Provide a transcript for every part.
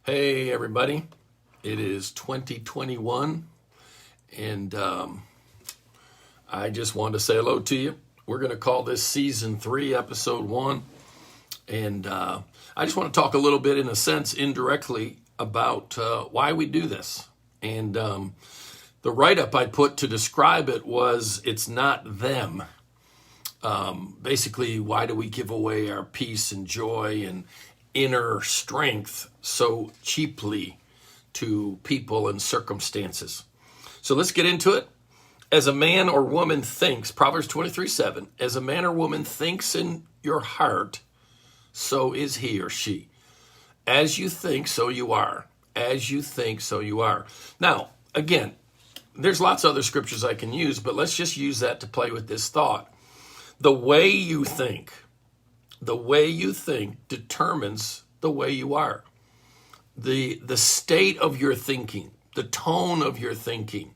Hey, everybody. It is 2021, and I just wanted to say hello to you. We're going to call this Season 3, Episode 1, and I just want to talk a little bit, in a sense, indirectly about why we do this. And the write-up I put to describe it was, it's not them. Basically, why do we give away our peace and joy and inner strength so cheaply to people and circumstances? So let's get into it. As a man or woman thinks, Proverbs 23:7, as a man or woman thinks in your heart, so is he or she. As you think, so you are. As you think, so you are. Now, again, there's lots of other scriptures I can use, but let's just use that to play with this thought. The way you think determines the way you are. The state of your thinking, the tone of your thinking,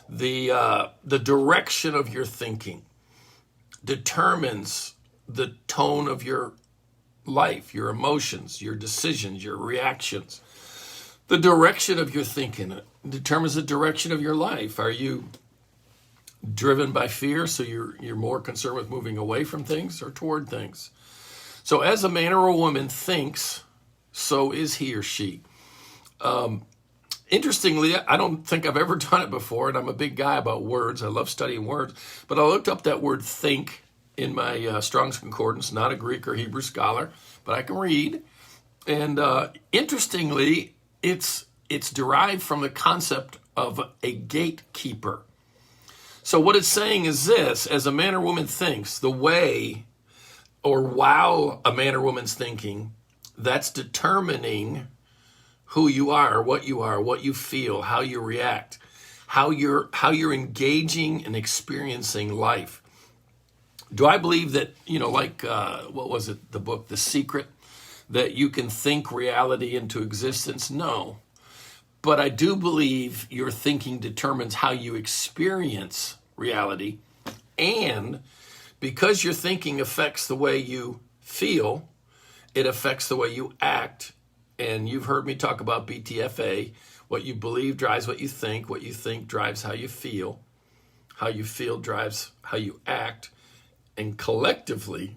the direction of your thinking determines the tone of your life, your emotions, your decisions, your reactions. The direction of your thinking determines the direction of your life. Are you driven by fear, so you're more concerned with moving away from things or toward things? So as a man or a woman thinks, so is he or she. Interestingly, I don't think I've ever done it before, and I'm a big guy about words. I love studying words. But I looked up that word think in my Strong's Concordance, not a Greek or Hebrew scholar, but I can read. And interestingly, it's derived from the concept of a gatekeeper. So what it's saying is this: as a man or woman thinks, the way or while a man or woman's thinking, that's determining who you are, what you feel, how you react, how you're engaging and experiencing life. Do I believe that, what was it, the book, The Secret, that you can think reality into existence? No. But I do believe your thinking determines how you experience reality, and because your thinking affects the way you feel, it affects the way you act. And you've heard me talk about BTFA. What you believe drives what you think drives how you feel drives how you act, and collectively,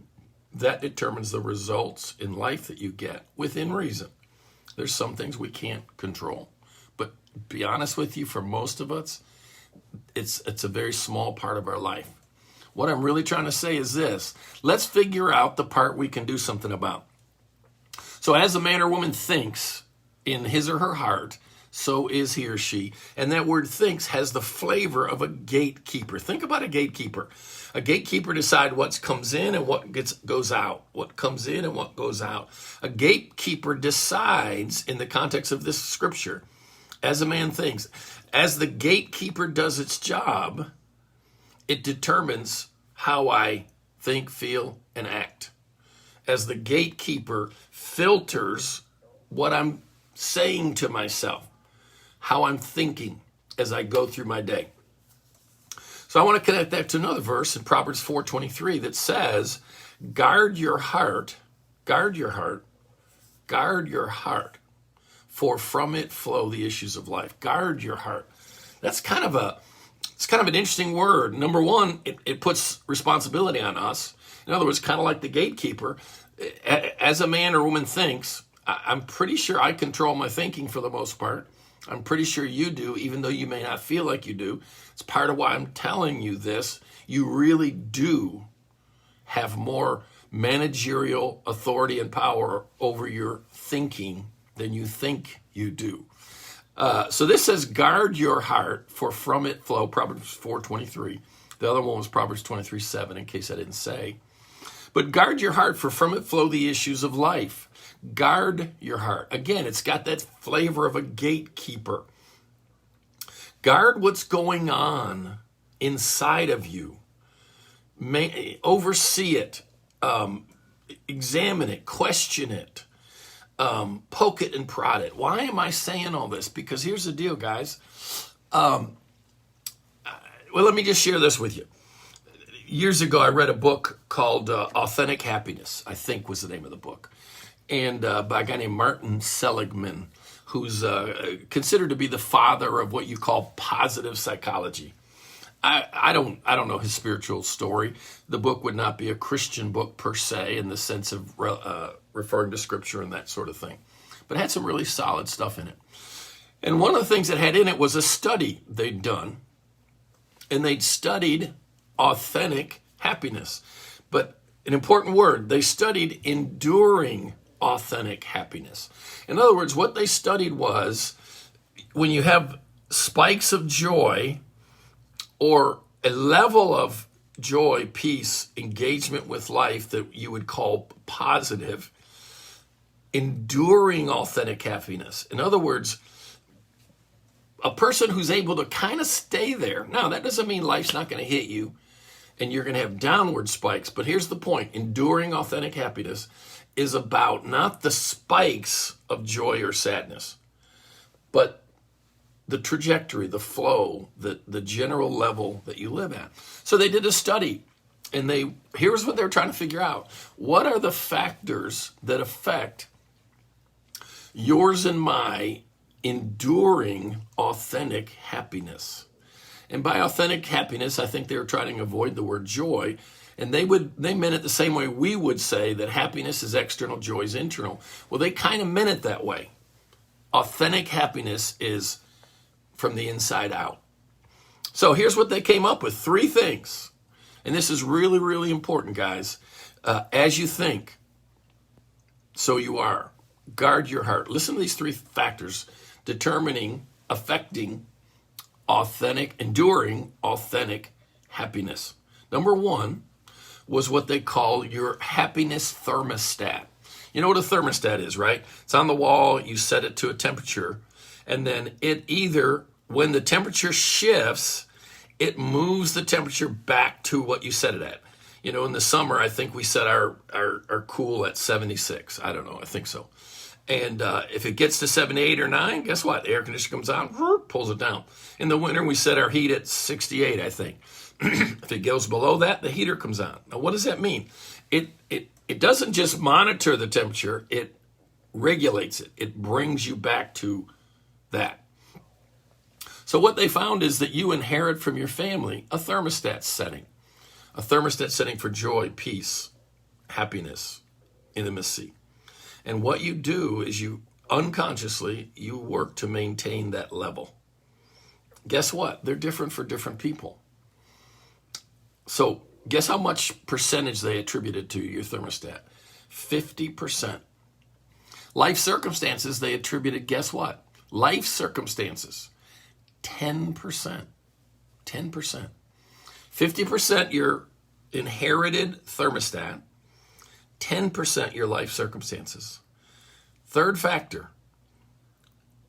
that determines the results in life that you get within reason. There's some things we can't control, but be honest with you, for most of us, it's a very small part of our life. What I'm really trying to say is this: let's figure out the part we can do something about. So as a man or woman thinks in his or her heart, so is he or she. And that word thinks has the flavor of a gatekeeper. Think about a gatekeeper. A gatekeeper decides what comes in and what goes out. What comes in and what goes out. A gatekeeper decides, in the context of this scripture, as a man thinks, as the gatekeeper does its job, it determines how I think, feel, and act. As the gatekeeper filters what I'm saying to myself, how I'm thinking as I go through my day. So I want to connect that to another verse in Proverbs 4:23 that says, guard your heart, for from it flow the issues of life. Guard your heart. It's kind of an interesting word. Number one, it puts responsibility on us. In other words, kind of like the gatekeeper. As a man or woman thinks, I'm pretty sure I control my thinking for the most part. I'm pretty sure you do, even though you may not feel like you do. It's part of why I'm telling you this. You really do have more managerial authority and power over your thinking than you think you do. So this says, guard your heart, for from it flow, Proverbs 4:23. The other one was Proverbs 23:7, in case I didn't say. But guard your heart, for from it flow the issues of life. Guard your heart. Again, it's got that flavor of a gatekeeper. Guard what's going on inside of you. Oversee it. Examine it. Question it. Poke it and prod it. Why am I saying all this? Because here's the deal, guys. Well, let me just share this with you. Years ago, I read a book called Authentic Happiness, I think was the name of the book. and by a guy named Martin Seligman, who's considered to be the father of what you call positive psychology. I don't know his spiritual story. The book would not be a Christian book per se in the sense of referring to scripture and that sort of thing, but it had some really solid stuff in it. And one of the things it had in it was a study they'd done, and they'd studied authentic happiness. But an important word, they studied enduring authentic happiness. In other words, what they studied was when you have spikes of joy or a level of joy, peace, engagement with life that you would call positive, enduring authentic happiness. In other words, a person who's able to kind of stay there. Now, that doesn't mean life's not going to hit you and you're going to have downward spikes, but here's the point. Enduring authentic happiness is about not the spikes of joy or sadness, but the trajectory, the flow, the general level that you live at. So they did a study, and here's what they're trying to figure out. What are the factors that affect yours and my enduring authentic happiness? And by authentic happiness, I think they were trying to avoid the word joy. And they meant it the same way we would say that happiness is external, joy is internal. Well, they kind of meant it that way. Authentic happiness is from the inside out. So here's what they came up with, 3 things. And this is really, really important, guys. As you think, so you are. Guard your heart. Listen to these 3 factors affecting enduring authentic happiness. Number 1 was what they call your happiness thermostat. You know what a thermostat is, right? It's on the wall, you set it to a temperature, and then when the temperature shifts, it moves the temperature back to what you set it at. You know, in the summer, I think we set our cool at 76. I don't know, I think so. And if it gets to 78 or 9, guess what? The air conditioner comes on, pulls it down. In the winter, we set our heat at 68, I think. If it goes below that, the heater comes on. Now, what does that mean? It doesn't just monitor the temperature, it regulates it. It brings you back to that. So what they found is that you inherit from your family a thermostat setting for joy, peace, happiness, intimacy. And what you do is you unconsciously work to maintain that level. Guess what? They're different for different people. So guess how much percentage they attributed to your thermostat? 50%. Life circumstances, they attributed, guess what? Life circumstances, 10%. 10%. 50% your inherited thermostat, 10% your life circumstances. Third factor,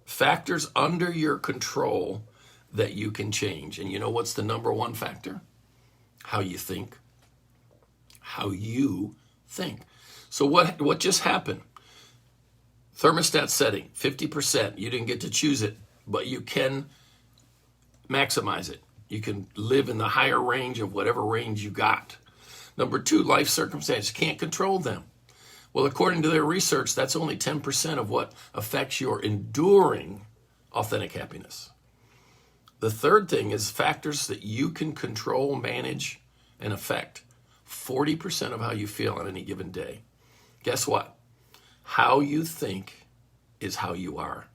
factors under your control that you can change. And you know what's the number 1 factor? How you think. How you think. So what just happened? Thermostat setting, 50%. You didn't get to choose it, but you can maximize it. You can live in the higher range of whatever range you got. Number 2, life circumstances. Can't control them. Well, according to their research, that's only 10% of what affects your enduring authentic happiness. The third thing is factors that you can control, manage, and affect. 40% of how you feel on any given day. Guess what? How you think is how you are.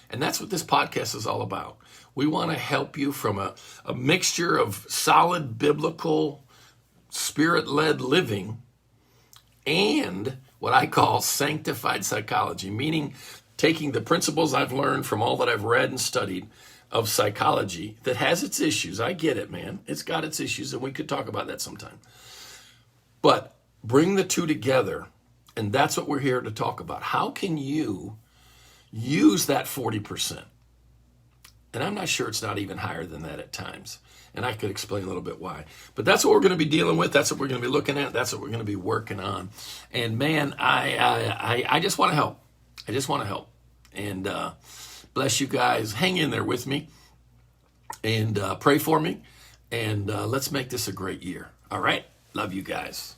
And that's what this podcast is all about. We want to help you from a mixture of solid biblical spirit-led living and what I call sanctified psychology, meaning taking the principles I've learned from all that I've read and studied of psychology that has its issues. I get it, man. It's got its issues, and we could talk about that sometime. But bring the 2 together, and that's what we're here to talk about. How can you use that 40%? And I'm not sure it's not even higher than that at times. And I could explain a little bit why. But that's what we're going to be dealing with. That's what we're going to be looking at. That's what we're going to be working on. And man, I just want to help. I just want to help. And bless you guys. Hang in there with me. And pray for me. And let's make this a great year. All right? Love you guys.